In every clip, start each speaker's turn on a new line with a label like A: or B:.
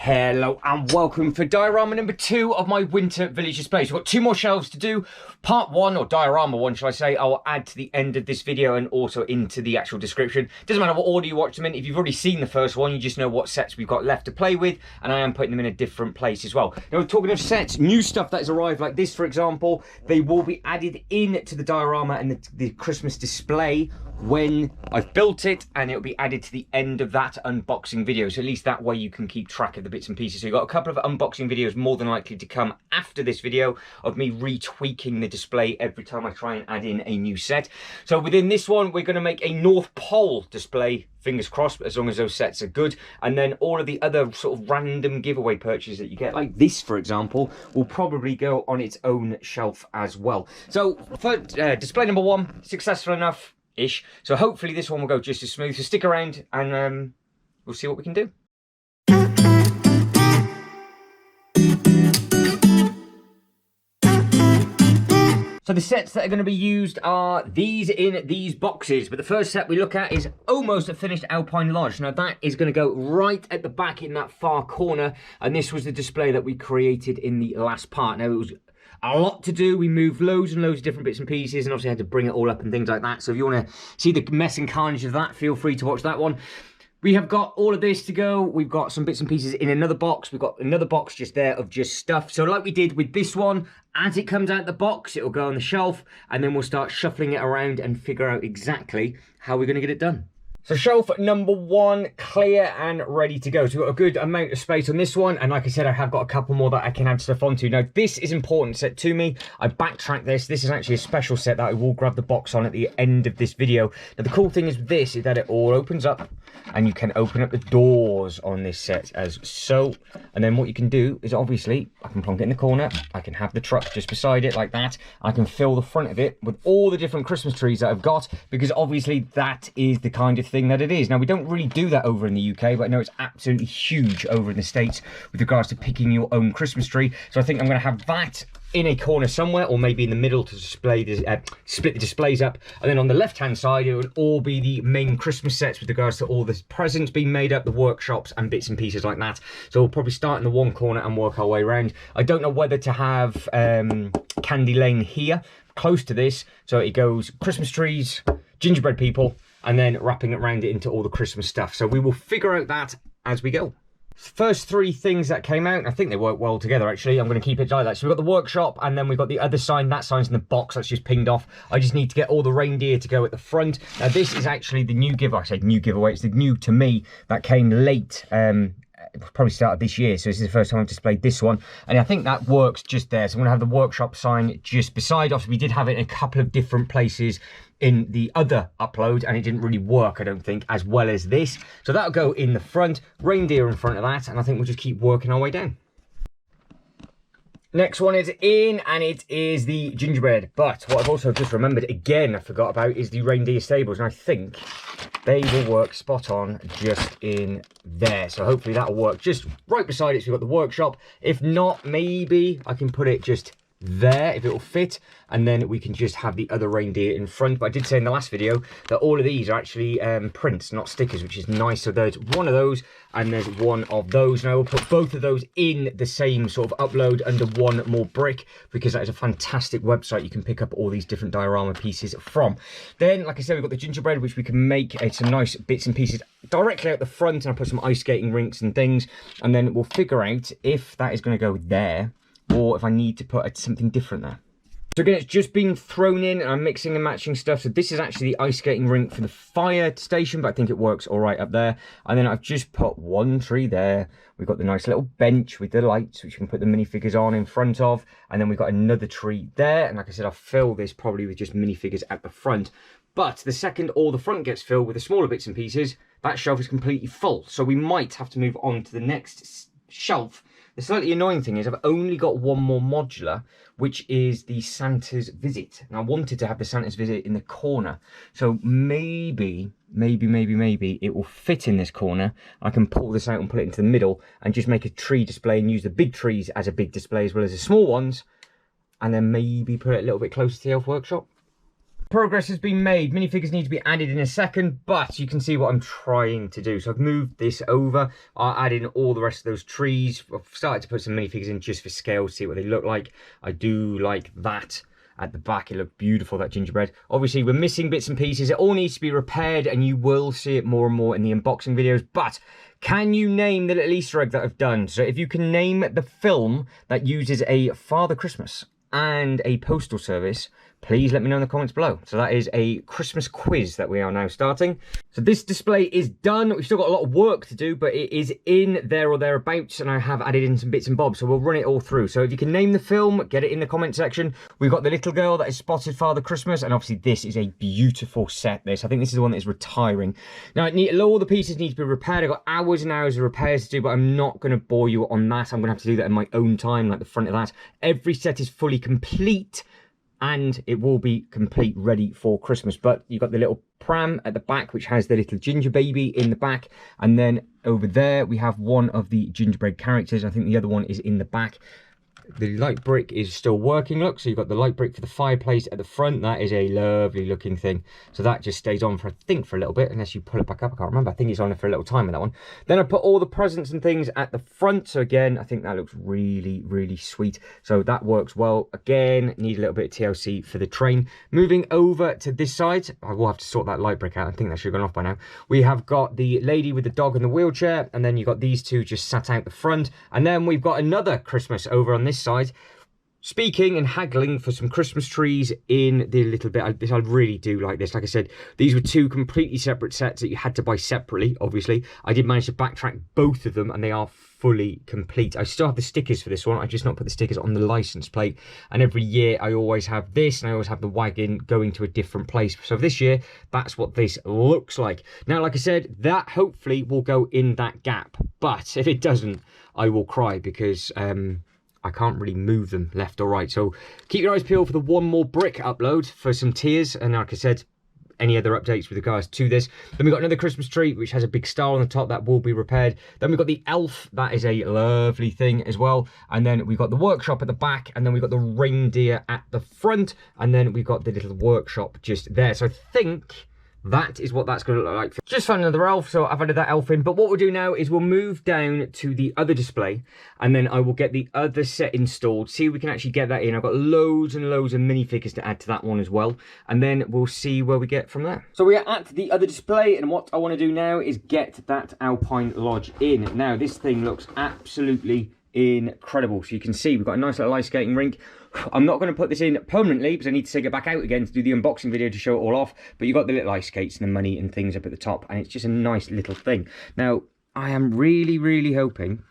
A: Hello and welcome for diorama number 2 of my winter village display. So I've got 2 more shelves to do. Part 1, or diorama 1 shall I say, I will add to the end of this video and also into the actual description. Doesn't matter what order you watch them in. If you've already seen the first one, you just know what sets we've got left to play with, and I am putting them in a different place as well. Now, talking of sets, new stuff that has arrived like this, for example, they will be added in to the diorama and the Christmas display when I've built it, and it'll be added to the end of that unboxing video. So at least that way you can keep track of the bits and pieces. So you've got a couple of unboxing videos more than likely to come after this video of me retweaking the display every time I try and add in a new set. So within this one, we're going to make a North Pole display, fingers crossed, as long as those sets are good. And then all of the other sort of random giveaway purchases that you get, like this, for example, will probably go on its own shelf as well. So for display number 1, successful enough-ish. So hopefully this one will go just as smooth. So stick around and we'll see what we can do. So the sets that are going to be used are these in these boxes. But the first set we look at is almost a finished Alpine Lodge. Now that is going to go right at the back in that far corner. And this was the display that we created in the last part. Now it was a lot to do. We moved loads and loads of different bits and pieces, and obviously had to bring it all up and things like that. So if you want to see the mess and carnage of that, feel free to watch that one. We have got all of this to go. We've got some bits and pieces in another box. We've got another box just there of just stuff. So like we did with this one, as it comes out the box, it'll go on the shelf, and then we'll start shuffling it around and figure out exactly how we're going to get it done. So shelf number 1, clear and ready to go. So we've got a good amount of space on this one. And like I said, I have got a couple more that I can add stuff onto. Now, this is important set to me. I backtracked this. This is actually a special set that I will grab the box on at the end of this video. Now, the cool thing is with this is that it all opens up, and you can open up the doors on this set as so. And then what you can do is obviously, I can plonk it in the corner. I can have the truck just beside it like that. I can fill the front of it with all the different Christmas trees that I've got, because obviously that is the kind of thing that it is. Now, we don't really do that over in the UK, but I know it's absolutely huge over in the States with regards to picking your own Christmas tree. So I think I'm going to have that in a corner somewhere, or maybe in the middle to display this, split the displays up. And then on the left hand side, it would all be the main Christmas sets with regards to all the presents being made up, the workshops and bits and pieces like that. So we'll probably start in the one corner and work our way around. I don't know whether to have Candy Lane here close to this, so it goes Christmas trees, gingerbread people, and then wrapping it around it into all the Christmas stuff. So we will figure out that as we go. First 3 things that came out, I think they work well together actually. I'm going to keep it like that. So we've got the workshop, and then we've got the other sign. That sign's in the box, that's just pinged off. I just need to get all the reindeer to go at the front. Now this is actually the new giveaway. I say new giveaway, it's the new to me that came late. Probably started this year, so this is the first time I've displayed this one, and I think that works just there. So I'm going to have the workshop sign just beside us. We did have it in a couple of different places in the other upload, and it didn't really work, I don't think, as well as this. So that'll go in the front, reindeer in front of that, and I think we'll just keep working our way down. Next one is in, and it is the gingerbread. But what I've also just remembered, again, I forgot about, is the reindeer stables. And I think they will work spot on just in there. So hopefully that'll work just right beside it. So we've got the workshop. If not, maybe I can put it just there if it will fit, and then we can just have the other reindeer in front. But I did say in the last video that all of these are actually prints, not stickers, which is nice. So there's one of those and there's one of those. Now we'll put both of those in the same sort of upload under One More Brick, because that is a fantastic website you can pick up all these different diorama pieces from. Then, like I said, we've got the gingerbread, which we can make some nice bits and pieces directly out the front, and I'll put some ice skating rinks and things, and then we'll figure out if that is going to go there, or if I need to put something different there. So again, it's just been thrown in, and I'm mixing and matching stuff. So this is actually the ice skating rink for the fire station, but I think it works all right up there. And then I've just put one tree there. We've got the nice little bench with the lights, which you can put the minifigures on in front of. And then we've got another tree there. And like I said, I'll fill this probably with just minifigures at the front. But the second all the front gets filled with the smaller bits and pieces, that shelf is completely full. So we might have to move on to the next shelf. The slightly annoying thing is I've only got one more modular, which is the Santa's Visit. And I wanted to have the Santa's Visit in the corner. So maybe it will fit in this corner. I can pull this out and put it into the middle and just make a tree display and use the big trees as a big display as well as the small ones. And then maybe put it a little bit closer to the elf workshop. Progress has been made. Minifigures need to be added in a second, but you can see what I'm trying to do. So I've moved this over. I'll add in all the rest of those trees. I've started to put some minifigures in just for scale, see what they look like. I do like that. At the back, it looked beautiful, that gingerbread. Obviously, we're missing bits and pieces. It all needs to be repaired, and you will see it more and more in the unboxing videos. But can you name the little Easter egg that I've done? So if you can name the film that uses a Father Christmas and a postal service, please let me know in the comments below. So that is a Christmas quiz that we are now starting. So this display is done. We've still got a lot of work to do, but it is in there or thereabouts, and I have added in some bits and bobs, so we'll run it all through. So if you can name the film, get it in the comment section. We've got the little girl that is spotted Father Christmas, and obviously this is a beautiful set, this. I think this is the one that is retiring. Now, all the pieces need to be repaired. I've got hours and hours of repairs to do, but I'm not going to bore you on that. I'm going to have to do that in my own time, like the front of that. Every set is fully complete, and it will be complete, ready for Christmas. But you've got the little pram at the back, which has the little ginger baby in the back. And then over there, we have one of the gingerbread characters. I think the other one is in the back. The light brick is still working, look. So you've got the light brick for the fireplace at the front. That is a lovely looking thing. So that just stays on for, I think, for a little bit, unless you pull it back up. I can't remember. I think it's on for a little time with that one. Then I put all the presents and things at the front. So again, I think that looks really, really sweet. So that works well. Again, need a little bit of TLC for the train. Moving over to this side, I will have to sort that light brick out. I think that should have gone off by now. We have got the lady with the dog in the wheelchair, and then you've got these two just sat out the front. And then we've got another Christmas over on this side, speaking and haggling for some Christmas trees in the little bit. I really do like this. Like I said, these were two completely separate sets that you had to buy separately, obviously. I did manage to backtrack both of them, and they are fully complete. I still have the stickers for this one. I just not put the stickers on the license plate. And every year I always have this, and I always have the wagon going to a different place. So this year, that's what this looks like. Now, like I said, that hopefully will go in that gap. But if it doesn't, I will cry, because I can't really move them left or right. So keep your eyes peeled for the one more brick upload for some tiers. And like I said, any other updates with regards to this. Then we've got another Christmas tree, which has a big star on the top that will be repaired. Then we've got the elf. That is a lovely thing as well. And then we've got the workshop at the back. And then we've got the reindeer at the front. And then we've got the little workshop just there. So I think that is what that's going to look like. Just found another elf, so I've added that elf in. But what we'll do now is we'll move down to the other display, and then I will get the other set installed, see if we can actually get that in. I've got loads and loads of minifigures to add to that one as well, and then we'll see where we get from there. So we are at the other display, and what I want to do now is get that Alpine Lodge in. Now, this thing looks absolutely incredible. So you can see we've got a nice little ice skating rink. I'm not going to put this in permanently because I need to take it back out again to do the unboxing video to show it all off. But you've got the little ice skates and the money and things up at the top, and it's just a nice little thing. Now, I am really, really hoping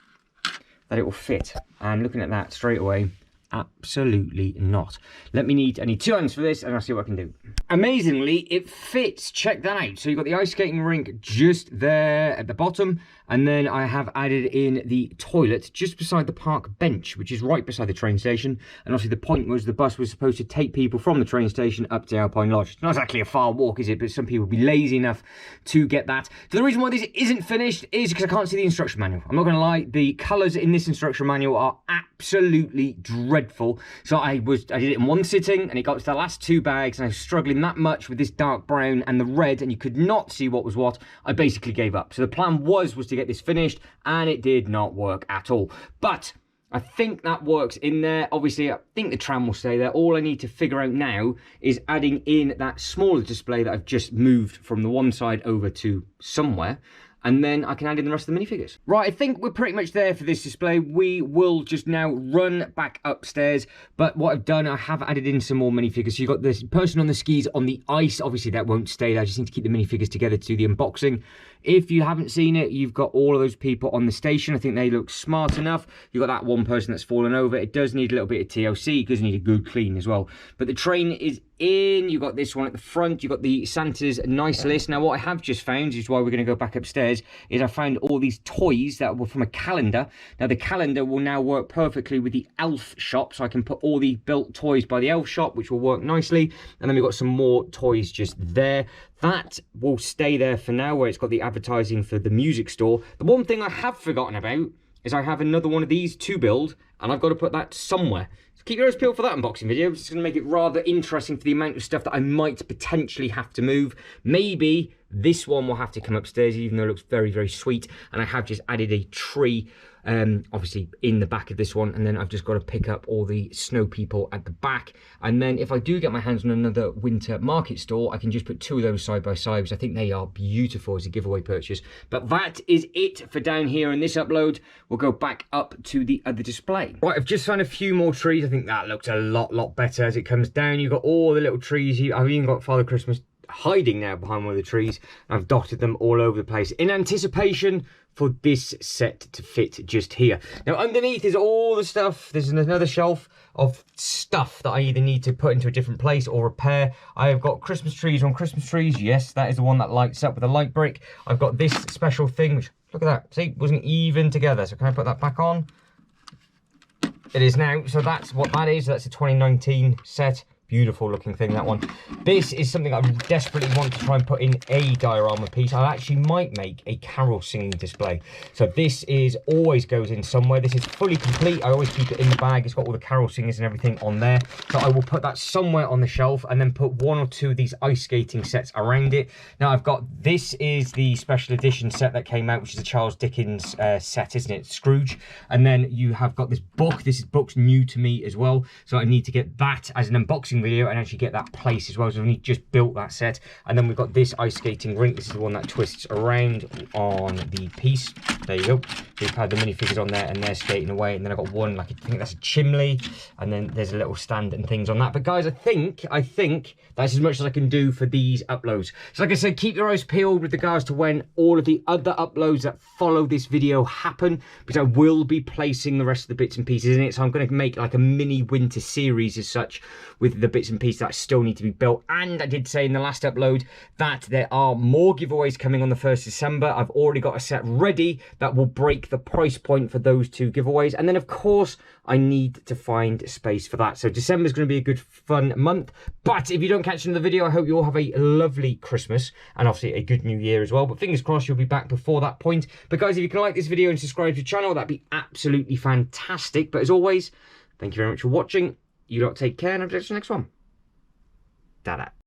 A: that it will fit. And looking at that straight away, absolutely not. I need 2 hands for this, and I'll see what I can do. Amazingly, it fits. Check that out. So you've got the ice skating rink just there at the bottom, and then I have added in the toilet just beside the park bench, which is right beside the train station. And obviously the point was the bus was supposed to take people from the train station up to Alpine Lodge. It's not exactly a far walk, is it? But some people will be lazy enough to get that. So the reason why this isn't finished is because I can't see the instruction manual. I'm not going to lie, the colours in this instruction manual are absolutely dreadful. So I did it in one sitting, and it got to the last 2 bags, and I was struggling that much with this dark brown and the red, and you could not see what was what. I basically gave up. So the plan was to get this finished, and it did not work at all. But I think that works in there. Obviously, I think the tram will stay there. All I need to figure out now is adding in that smaller display that I've just moved from the one side over to somewhere. And then I can add in the rest of the minifigures. Right, I think we're pretty much there for this display. We will just now run back upstairs. But what I've done, I have added in some more minifigures. So you've got this person on the skis on the ice. Obviously, that won't stay there. I just need to keep the minifigures together to do the unboxing. If you haven't seen it, you've got all of those people on the station. I think they look smart enough. You've got that one person that's fallen over. It does need a little bit of TLC. It does need a good clean as well. But the train is in. You've got this one at the front. You've got the Santa's nice list. Now, what I have just found, is why we're going to go back upstairs, is I found all these toys that were from a calendar. Now, the calendar will now work perfectly with the elf shop. So I can put all the built toys by the elf shop, which will work nicely. And then we've got some more toys just there. That will stay there for now, where it's got the advertising for the music store. The one thing I have forgotten about is I have another one of these to build, and I've got to put that somewhere. So keep your eyes peeled for that unboxing video. It's going to make it rather interesting for the amount of stuff that I might potentially have to move. Maybe this one will have to come upstairs, even though it looks very, very sweet. And I have just added a tree, obviously in the back of this one, and then I've just got to pick up all the snow people at the back. And then if I do get my hands on another winter market store, I can just put two of those side by side, because I think they are beautiful as a giveaway purchase. But that is it for down here in this upload. We'll go back up to the other display. Right, I've just found a few more trees. I think that looks a lot better as it comes down. You've got all the little trees. I've even got Father Christmas hiding now behind one of the trees. I've dotted them all over the place in anticipation for this set to fit just here. Now underneath is all the stuff. There's another shelf of stuff that I either need to put into a different place or repair. I have got Christmas trees on Christmas trees. Yes, that is the one that lights up with a light brick. I've got this special thing, which, look at that, see, wasn't even together. So can I put that back on? It is now. So that's what that is. That's a 2019 set. Beautiful looking thing, that one. This is something I desperately want to try and put in a diorama piece. I actually might make a carol singing display. So this is always goes in somewhere. This is fully complete. I always keep it in the bag. It's got all the carol singers and everything on there. So I will put that somewhere on the shelf and then put one or two of these ice skating sets around it. Now I've got, this is the special edition set that came out, which is a Charles Dickens set, isn't it? Scrooge. And then you have got this book. This book's new to me as well. So I need to get that as an unboxing video and actually get that place as well. So we just built that set. And then we've got this ice skating rink. This is the one that twists around on the piece. There you go. So you've had the minifigures on there and they're skating away. And then I've got one, like, I think that's a chimney. And then there's a little stand and things on that. But guys, I think that's as much as I can do for these uploads. So like I said, keep your eyes peeled with regards to when all of the other uploads that follow this video happen, because I will be placing the rest of the bits and pieces in it. So I'm going to make like a mini winter series as such, with the bits and pieces that still need to be built. And I did say in the last upload that there are more giveaways coming on the 1st December. I've already got a set ready that will break the price point for those two giveaways. And then of course I need to find space for that. So December is going to be a good fun month. But if you don't catch another video, I hope you all have a lovely Christmas and obviously a good new year as well. But fingers crossed you'll be back before that point. But guys, if you can like this video and subscribe to the channel, that'd be absolutely fantastic. But as always, thank you very much for watching. You lot take care, and I'll catch you next one. Ta-da.